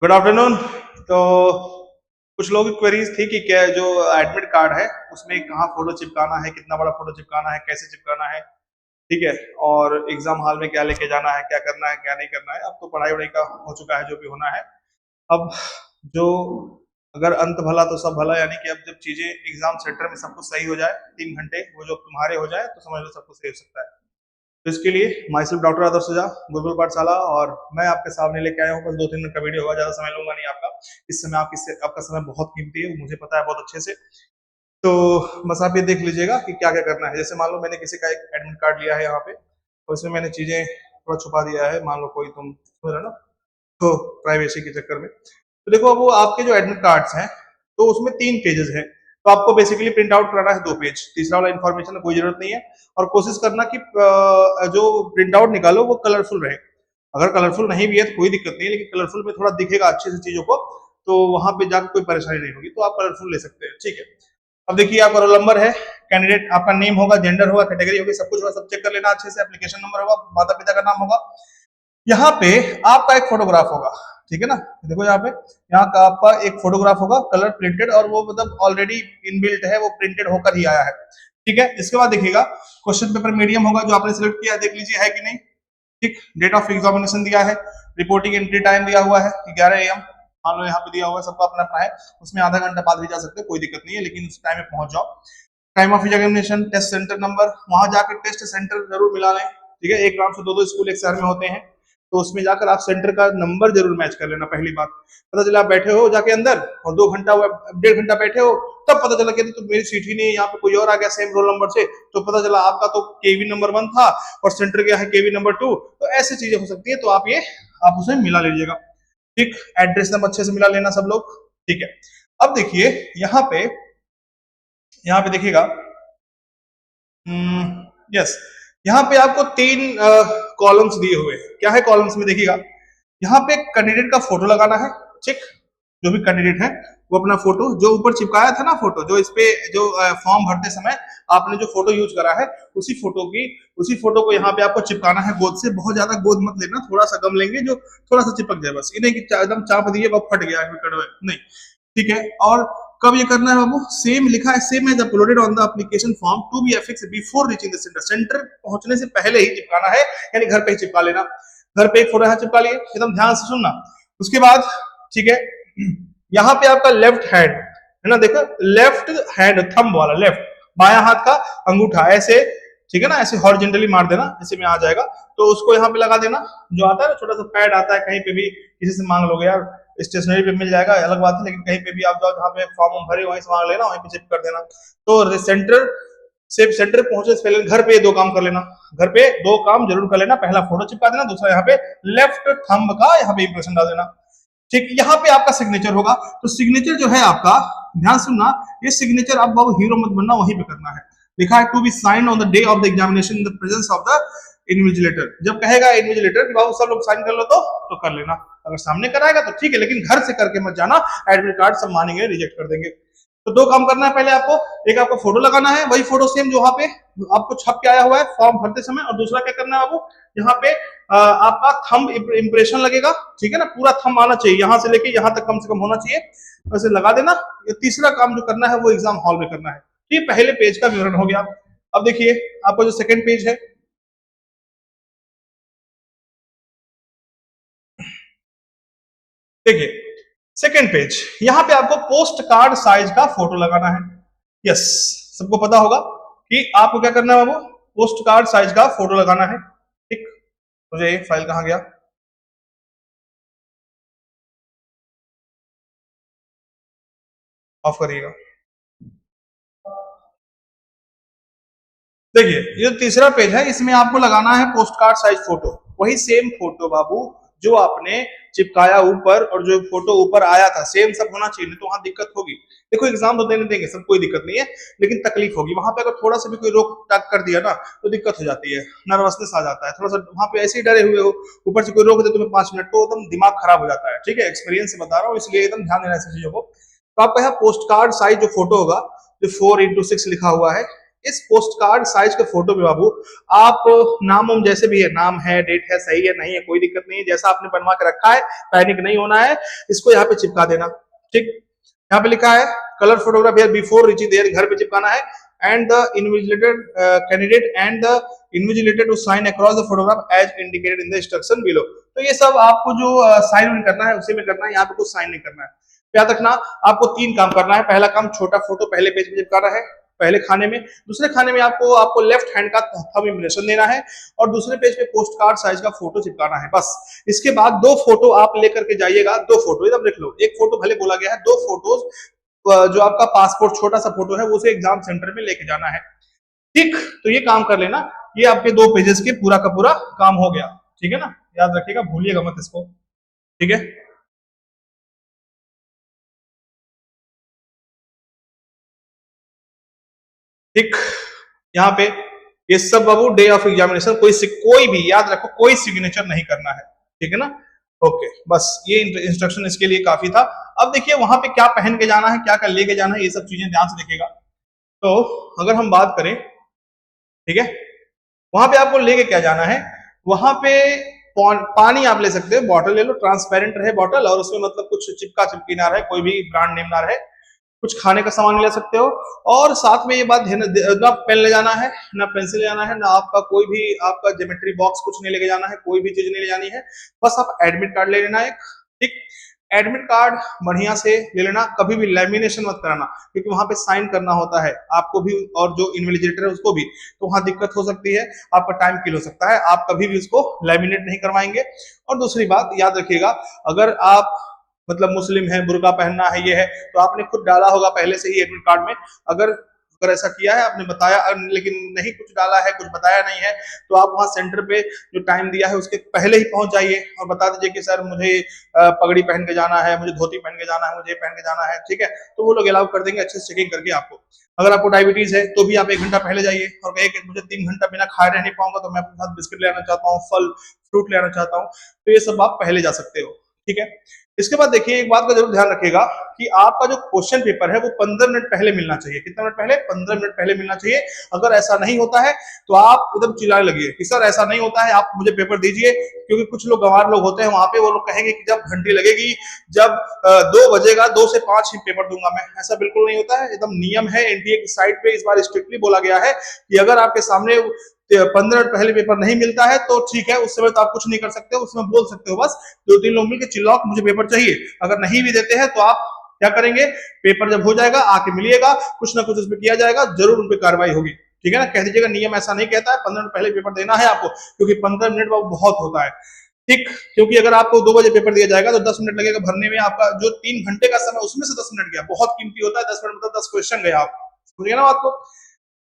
Good afternoon. तो कुछ लोगों की क्वेरीज थी कि क्या जो एडमिट कार्ड है उसमें कहाँ फोटो चिपकाना है, कितना बड़ा फोटो चिपकाना है, कैसे चिपकाना है, ठीक है। और एग्जाम हॉल में क्या लेके जाना है, क्या करना है, क्या नहीं करना है। अब तो पढ़ाई वढ़ाई का हो चुका है जो भी होना है। अब जो अगर अंत भला तो सब भला, यानी कि अब जब चीजें एग्जाम सेंटर में सब कुछ सही हो जाए, 3 घंटे वो जो तुम्हारे हो जाए, तो समझ लो सब कुछ सही हो सकता है। तो इसके लिए माई सेल्फ डॉक्टर आदर्श सुजा, गुरुकुल पाठशाला, और मैं आपके सामने लेके आया हूँ। बस 2-3 मिनट का वीडियो होगा, ज्यादा समय लूंगा नहीं आपका। इस समय आपका समय बहुत कीमती है, मुझे पता है बहुत अच्छे से। तो बस आप ये देख लीजिएगा कि क्या क्या करना है। जैसे मान लो मैंने किसी का एक एडमिट कार्ड लिया है यहाँ पे, और इसमें मैंने चीजें थोड़ा छुपा दिया है। मान लो कोई तुम समझ रहे हो ना, तो प्राइवेसी के चक्कर में। तो देखो, अब वो आपके जो एडमिट कार्ड्स हैं, तो उसमें 3 पेजेस हैं। तो आपको बेसिकली प्रिंट आउट कराना है 2 पेज, तीसरा वाला इन्फॉर्मेशन की कोई जरूरत नहीं है। और कोशिश करना कि जो प्रिंट आउट निकालो वो कलरफुल रहे। अगर कलरफुल नहीं भी है तो कोई दिक्कत नहीं है, लेकिन कलरफुल में थोड़ा दिखेगा अच्छे से चीजों को, तो वहां पे जाकर कोई परेशानी नहीं होगी। तो आप कलरफुल ले सकते हैं, ठीक है। अब देखिए, आपका रोल नंबर है, कैंडिडेट आपका नेम होगा, जेंडर होगा, कैटेगरी होगी, सब कुछ होगा, सब चेक कर लेना अच्छे से। एप्लीकेशन नंबर होगा, माता पिता का नाम होगा। यहाँ पे आपका एक फोटोग्राफ होगा, ठीक है ना। देखो यहाँ पे, यहाँ का आपका एक फोटोग्राफ होगा, कलर प्रिंटेड, और वो मतलब ऑलरेडी इनबिल्ट है, वो प्रिंटेड होकर ही आया है, ठीक है। इसके बाद देखिएगा, क्वेश्चन पेपर मीडियम होगा जो आपने सिलेक्ट किया, देख लीजिए है कि नहीं, ठीक। डेट ऑफ एग्जामिनेशन दिया है, रिपोर्टिंग एंट्री टाइम दिया हुआ है 11 AM। मान लो यहाँ पे दिया हुआ है, सबका अपना अपना है, उसमें आधा घंटा बाद भी जा सकते हैं, कोई दिक्कत नहीं है, लेकिन उस टाइम में पहुंच जाओ। Time of examination, test centre number, वहां जाकर टेस्ट सेंटर जरूर मिला लें, ठीक है। एक ग्राम से दो स्कूल एक शहर में होते हैं, तो उसमें जाकर आप सेंटर का नंबर जरूर मैच कर लेना। पहली बात, पता चला आप बैठे हो जाके अंदर और 2 घंटा 1.5 घंटा बैठे हो, तब पता चला कि तो मेरी सीट ही नहीं, यहाँ पे कोई और आ गया सेम रोल नंबर से, तो पता चला आपका तो केवी नंबर 1 था और सेंटर गया है केवी नंबर 2। तो ऐसी चीजें हो सकती है, तो आप उसे मिला लीजिएगा, ठीक। एड्रेस नंबर अच्छे से मिला लेना सब लोग, ठीक है। अब देखिए यहाँ पे देखिएगा, यस, यहाँ पे आपको 3 कॉलम्स दिए हुए हैं। क्या है कॉलम्स में, देखिएगा, यहाँ पे कैंडिडेट का फोटो लगाना है, ठीक। जो भी कैंडिडेट है वो अपना फोटो जो ऊपर चिपकाया था ना, फोटो जो इस पे जो फॉर्म भरते समय आपने जो फोटो यूज करा है, उसी फोटो को यहाँ पे आपको चिपकाना है गोद से। बहुत ज्यादा गोद मत लेना, थोड़ा सा गम लेंगे जो थोड़ा सा चिपक जाए, बस। ये नहीं कि एकदम चाप दिए वो फट गया नहीं, ठीक है। और कब ये करना है बाबू, सेम लिखा है, same as uploaded on the application form to be affixed before reaching the centre. Centre पहुंचने से पहले ही चिपकाना है, यानी घर पे ही चिपका लेना। घर पे एक फोटो यहाँ चिपका लिए, एकदम ध्यान से सुनना। उसके बाद, ठीक है, यहाँ पे आपका लेफ्ट हैंड है ना, देखो लेफ्ट हैंड, थंब वाला लेफ्ट, बाया हाथ का अंगूठा ऐसे, ठीक है ना, ऐसे हॉरिजॉन्टली मार देना, ऐसे में आ जाएगा। तो उसको यहाँ पे लगा देना। जो आता है ना छोटा सा पैड आता है, कहीं पे भी किसी से मांग लोगे यार, स्टेशनरी पे मिल जाएगा, अलग बात है, लेकिन कहीं पे भी आप जाओ जहाँ पे फॉर्म भरे वहीं से मांग लेना, वहीं पे चिप कर देना। तो सेंटर पहुंचे से पहले घर पे 2 काम कर लेना। घर पे 2 काम जरूर कर लेना, पहला फोटो चिपका देना, दूसरा यहाँ पे लेफ्ट थंब का यहाँ पे इंप्रेशन डाल देना, ठीक। यहाँ पे आपका सिग्नेचर होगा। तो सिग्नेचर जो है आपका, ध्यान सुनना, ये सिग्नेचर आप बाबू हीरो मत बनना, वहीं पे करना है। लिखा है to be sign on the day of the examination in the presence of the invigilator. जब कहेगा इन्विजिलेटर कि बाबू सब लोग साइन कर लो, तो कर लेना। अगर सामने कराएगा तो ठीक है, लेकिन घर से करके मत जाना, एडमिट कार्ड सब मानेंगे, रिजेक्ट कर देंगे। तो 2 काम करना है पहले आपको, एक आपको फोटो लगाना है, वही फोटो सेम जो वहां पे आपको छप के आया हुआ है फॉर्म भरते समय, और दूसरा क्या करना है आपको, यहाँ पे आपका थंब इंप्रेशन लगेगा, ठीक है ना, पूरा थंब आना चाहिए, यहां से लेके यहाँ तक कम से कम होना चाहिए, वैसे लगा देना। ये तीसरा काम जो करना है वो एग्जाम हॉल में करना है। ये पहले पेज का विवरण हो गया। अब देखिए आपका जो सेकंड पेज है, देखिए सेकंड पेज, यहाँ पे आपको पोस्ट कार्ड साइज का फोटो लगाना है। यस, सबको पता होगा कि आपको क्या करना है बाबू, पोस्ट कार्ड साइज का फोटो लगाना है, ठीक। मुझे फाइल कहाँ गया, ऑफ करिएगा। देखिए ये तीसरा पेज है, इसमें आपको लगाना है पोस्ट कार्ड साइज फोटो, वही सेम फोटो बाबू जो आपने चिपकाया ऊपर, और जो फोटो ऊपर आया था सेम सब होना चाहिए, नहीं तो वहां दिक्कत होगी। देखो एग्जाम तो देने देंगे सब, कोई दिक्कत नहीं है, लेकिन तकलीफ होगी वहां पे। अगर थोड़ा सा भी कोई रोक टाक कर दिया ना, तो दिक्कत हो जाती है, नर्वसनेस आ जाता है थोड़ा सा। वहां पे ऐसे ही डरे हुए हो, ऊपर से कोई रोक दे तुम्हें 5 मिनट, तो एकदम दिमाग खराब हो जाता है, ठीक है। एक्सपीरियंस से बता रहा हूँ, इसलिए एकदम ध्यान देना ऐसी चीजों को। तो आपका यहाँ पोस्ट कार्ड साइज जो फोटो होगा, जो 4x6 लिखा हुआ है, इस पोस्ट कार्ड साइज के फोटो में बाबू आप नाम उम जैसे भी है, नाम है, डेट है, सही है, नहीं है, कोई दिक्कत नहीं है, जैसा आपने बनवा के रखा है, पैनिक नहीं होना है, इसको यहाँ पे चिपका देना। ठीक, यहाँ पे लिखा है colour photograph here before reaching there, घर पे चिपकाना है, and the invigilated candidate and the invigilated to sign across the photograph as indicated in the instruction below. तो ये सब आपको जो साइन करना है उसी में करना है, यहाँ पे कुछ साइन नहीं करना है। याद रखना आपको 3 काम करना है। पहला काम छोटा फोटो पहले पेज पे चिपकाना है, पहले खाने में। दूसरे खाने में आपको लेफ्ट हैंड का थंब इम्प्रेशन देना है और दूसरे पेज पे पोस्ट कार्ड साइज का फोटो चिपकाना है, बस। इसके बाद 2 फोटो आप लेकर के जाइएगा, 2 फोटो एकदम लिख लो। एक फोटो भले बोला गया है, 2 फोटोज जो आपका पासपोर्ट छोटा सा फोटो है वो उसे एग्जाम सेंटर में लेके जाना है। ठीक, तो ये काम कर लेना, ये आपके 2 पेजेस के पूरा का पूरा काम हो गया। ठीक है ना, याद रखिएगा, भूलिएगा मत इसको। ठीक है, ठीक, यहाँ पे ये सब बाबू डे ऑफ एग्जामिनेशन कोई भी याद रखो, कोई सिग्नेचर नहीं करना है। ठीक है ना, ओके, बस ये इंस्ट्रक्शन इसके लिए काफी था। अब देखिए वहां पे क्या पहन के जाना है, क्या क्या लेके जाना है, ये सब चीजें ध्यान से देखिएगा। तो अगर हम बात करें, ठीक है, वहां पे आपको लेके क्या जाना है, वहां पे पानी आप ले सकते हो, बॉटल ले लो, ट्रांसपेरेंट रहे बॉटल और उसमें मतलब कुछ चिपका चिपकी ना रहे, कोई भी ब्रांड नेम ना रहे। कुछ खाने का सामान ले सकते हो और साथ में ये बात ध्यान, ना पेन ले जाना है, ना पेंसिल ले जाना है, ना आपका कोई भी आपका ज्योमेट्री बॉक्स कुछ नहीं लेके जाना है, कोई भी चीज नहीं ले जानी है। बस आप एडमिट कार्ड ले लेना है। ठीक, एडमिट कार्ड बढ़िया से ले लेना, कभी भी लैमिनेशन मत कराना, क्योंकि वहां पे साइन करना होता है आपको भी और जो इन्विजिलेटर है उसको भी, तो वहां दिक्कत हो सकती है, आपका टाइम किल हो सकता है, आप कभी भी उसको लैमिनेट नहीं करवाएंगे। और दूसरी बात याद रखिएगा, अगर आप मतलब मुस्लिम है, बुर्का पहनना है, ये है, तो आपने खुद डाला होगा पहले से ही एडमिट कार्ड में। अगर अगर ऐसा किया है आपने बताया लेकिन नहीं कुछ डाला है, कुछ बताया नहीं है, तो आप वहां सेंटर पे जो टाइम दिया है उसके पहले ही पहुंच जाइए और बता दीजिए कि सर मुझे पगड़ी पहन के जाना है, मुझे धोती पहन के जाना है, मुझे पहन के जाना है। ठीक है, तो वो लोग अलाउ कर देंगे अच्छे से चेकिंग करके आपको। अगर आपको डायबिटीज है तो भी आप 1 घंटा पहले जाइए और कहे कि मुझे 3 घंटा बिना खाए रह नहीं पाऊंगा, तो मैं अपने साथ बिस्किट ले आना चाहता हूँ, फल फ्रूट ले आना चाहता हूँ, तो ये सब आप पहले जा सकते हो। ठीक है, इसके बाद देखिए एक बात का जरूर ध्यान रखिएगा कि आपका जो क्वेश्चन पेपर है वो 15 मिनट पहले मिलना चाहिए। कितना मिनट पहले? 15 मिनट पहले मिलना चाहिए। अगर ऐसा नहीं होता है तो आप एकदम चिल्लाने लगिए कि सर ऐसा नहीं होता है, आप मुझे पेपर दीजिए। क्योंकि कुछ लोग गंवार लोग होते हैं वहां पे, वो लोग कहेंगे कि जब घंटी लगेगी, जब 2 बजेगा, 2 से 5 ही पेपर दूंगा मैं। ऐसा बिल्कुल नहीं होता है, एकदम नियम है। एनटीए की साइट पे इस बार स्ट्रिक्टली बोला गया है कि अगर आपके सामने 15 मिनट पहले पेपर नहीं मिलता है तो ठीक है, उस समय तो आप कुछ नहीं कर सकते, उसमें बोल सकते हो बस 2-3 लोग मिलकर चिल्लाओ कि मुझे पेपर चाहिए। अगर नहीं भी देते हैं तो आप क्या करेंगे, पेपर जब हो जाएगा आके मिलिएगा, कुछ ना कुछ उसमें किया जाएगा, जरूर उन पर कार्रवाई होगी। ठीक है ना, कह दीजिएगा नियम ऐसा नहीं कहता है 15 मिनट पहले पेपर देना है आपको, क्योंकि 15 मिनट बहुत होता है। ठीक, क्योंकि अगर आपको 2 बजे पेपर दिया जाएगा तो 10 मिनट लगेगा भरने में, आपका जो 3 घंटे का समय उसमें से 10 मिनट गया, बहुत कीमती होता है 10 मिनट, मतलब 10 क्वेश्चन गया। आप समझिए ना बात को।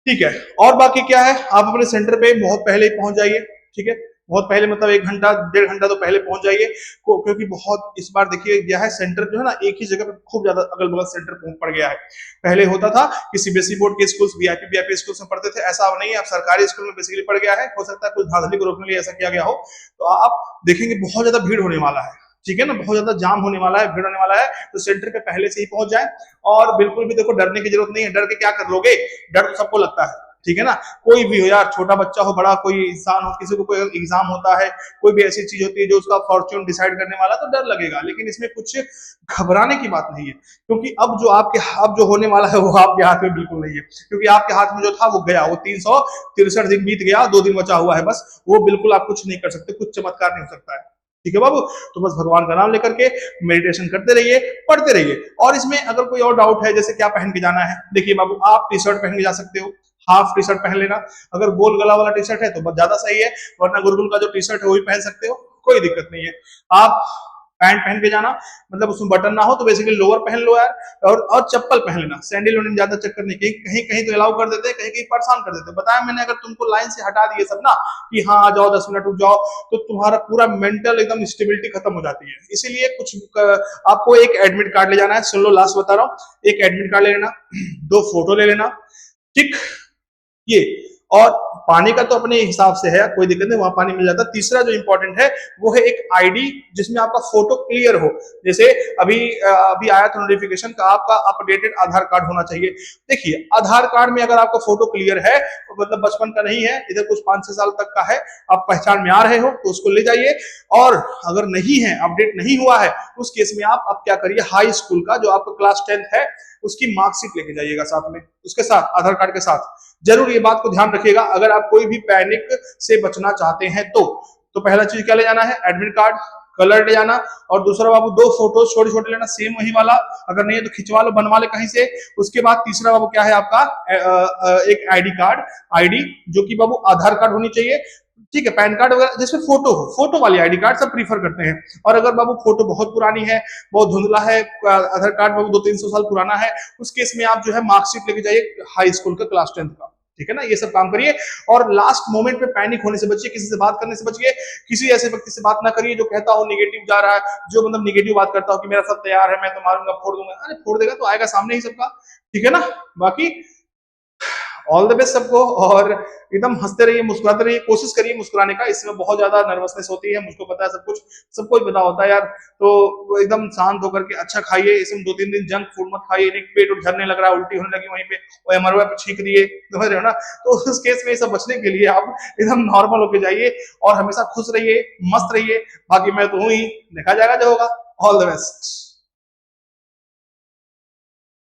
ठीक है, और बाकी क्या है, आप अपने सेंटर पे बहुत पहले ही पहुंच जाइए। ठीक है, बहुत पहले मतलब 1 घंटा 1.5 घंटा तो पहले पहुंच जाइए, क्योंकि बहुत इस बार देखिए क्या है, सेंटर जो है ना एक ही जगह पे खूब ज्यादा अगल बगल सेंटर पड़ गया है। पहले होता था कि सीबीएसई बोर्ड के स्कूल वीआईपी स्कूल में पढ़ते थे, ऐसा अब नहीं है, अब सरकारी स्कूल में बेसिकली पड़ गया है। हो सकता है कुछ धांधली को रोकने के लिए ऐसा किया गया हो। तो आप देखेंगे बहुत ज्यादा भीड़ होने वाला है। ठीक है ना, बहुत ज्यादा जाम होने वाला है, भीड़ होने वाला है, तो सेंटर पे पहले से ही पहुंच जाए। और बिल्कुल भी देखो डरने की जरूरत नहीं है, डर के क्या कर लोगे, डर तो सबको लगता है। ठीक है ना, कोई भी हो यार, छोटा बच्चा हो, बड़ा कोई इंसान हो, किसी को कोई एग्जाम होता है, कोई भी ऐसी चीज होती है जो उसका फॉर्च्यून डिसाइड करने वाला, तो डर लगेगा। लेकिन इसमें कुछ घबराने की बात नहीं है, क्योंकि अब जो होने वाला है वो आपके हाथ में बिल्कुल नहीं है। क्योंकि आपके हाथ में जो था वो गया, वो 363 दिन बीत गया, 2 दिन बचा हुआ है बस। वो बिल्कुल आप कुछ नहीं कर सकते, कुछ चमत्कार नहीं हो सकता है। ठीक है बाबू, तो बस भगवान का नाम लेकर के मेडिटेशन करते रहिए, पढ़ते रहिए। और इसमें अगर कोई और डाउट है, जैसे क्या पहन के जाना है, देखिए बाबू आप टी शर्ट पहन के जा सकते हो, हाफ टी शर्ट पहन लेना। अगर गोल गला वाला टी शर्ट है तो बहुत ज्यादा सही है, वरना गुरगुल का जो टी शर्ट है वो भी पहन सकते हो, कोई दिक्कत नहीं है। आप पैंट पहन के जाना, मतलब उसमें बटन ना हो तो बेसिकली लोअर पहन लो यार। और चप्पल पहन लेना, सैंडल वैंडल ज्यादा चक्कर नहीं, कहीं कहीं तो अलाउ कर देते हैं, कहीं कहीं परेशान कर देते हैं। बताया मैंने, अगर तुमको लाइन से हटा दिए सब ना कि हाँ आ जाओ 10 मिनट रुक जाओ, तो तुम्हारा पूरा मेंटल एकदम स्टेबिलिटी खत्म हो जाती है। इसीलिए आपको एक एडमिट कार्ड ले जाना है। सुन लो, लास्ट बता रहा हूँ, एक एडमिट कार्ड ले लेना, 2 फोटो ले लेना। ठीक, ये और पानी का तो अपने हिसाब से है, कोई दिक्कत नहीं, वहां पानी मिल जाता है। तीसरा जो इंपॉर्टेंट है वो है एक आईडी जिसमें आपका फोटो क्लियर हो। जैसे अभी आया था नोटिफिकेशन का, आपका अपडेटेड आधार कार्ड होना चाहिए। देखिए आधार कार्ड में अगर आपका फोटो क्लियर है तो मतलब बचपन का नहीं है, इधर कुछ 5-6 साल तक का है, आप पहचान में आ रहे हो तो उसको ले जाइए। और अगर नहीं है, अपडेट नहीं हुआ है, उस केस में आप अब क्या करिए, हाई स्कूल का जो आपका क्लास 10th है उसकी मार्कशीट लेके जाइएगा साथ में, उसके साथ आधार कार्ड के साथ। जरूर ये बात को ध्यान रखिएगा, अगर आप कोई भी पैनिक से बचना चाहते हैं तो पहला चीज क्या ले जाना है, एडमिट कार्ड, कलर ले जाना, और दूसरा बाबू 2 फोटो छोटे छोटे लेना, सेम वही वाला, अगर नहीं है तो खिंचवा लो, बनवा ले कहीं से। उसके बाद तीसरा बाबू क्या है आपका, एक आईडी कार्ड, आईडी जो कि बाबू आधार कार्ड होनी चाहिए, ठीक है, पैन कार्ड वगैरह जिसमें फोटो हो, फोटो वाली आईडी कार्ड सब प्रीफर करते हैं। और अगर बाबू फोटो बहुत पुरानी है, बहुत धुंधला है, आधार कार्ड बाबू 200-300 साल पुराना है, उस केस में आप जो है मार्कशीट लेके जाइए हाई स्कूल का क्लास 10th का, ठीक है ना। ये सब काम करिए और लास्ट मोमेंट पे पैनिक होने से बचिए, किसी से बात करने से बचिए, किसी ऐसे व्यक्ति से बात ना करिए जो कहता हो निगेटिव जा रहा है, जो मतलब निगेटिव बात करता हो कि मेरा सब तैयार है, मैं तो मारूंगा, फोड़ दूंगा। अरे फोड़ देगा तो आएगा सामने ही सबका, ठीक है ना। बाकी ऑल द बेस्ट सबको, और एकदम हंसते रहिए, मुस्कुराते रहिए, कोशिश करिए मुस्कुराने का, इसमें बहुत ज्यादा नर्वसनेस होती है, मुझको पता है, सब कुछ सबको पता होता है यार। तो एकदम शांत होकर के अच्छा खाइए, इसमें 2-3 दिन जंक फूड मत खाइए, नहीं पेट उठ झरने लग रहा है, उल्टी होने लगी वहीं पे, वो एमरवा पे छींक दिए, समझ रहे हो ना। तो उस केस में सब बचने के लिए आप एकदम नॉर्मल होके जाइए और हमेशा खुश रहिए, मस्त रहिए। बाकी मैं तो हूं ही, देखा जाएगा जो होगा। All the best.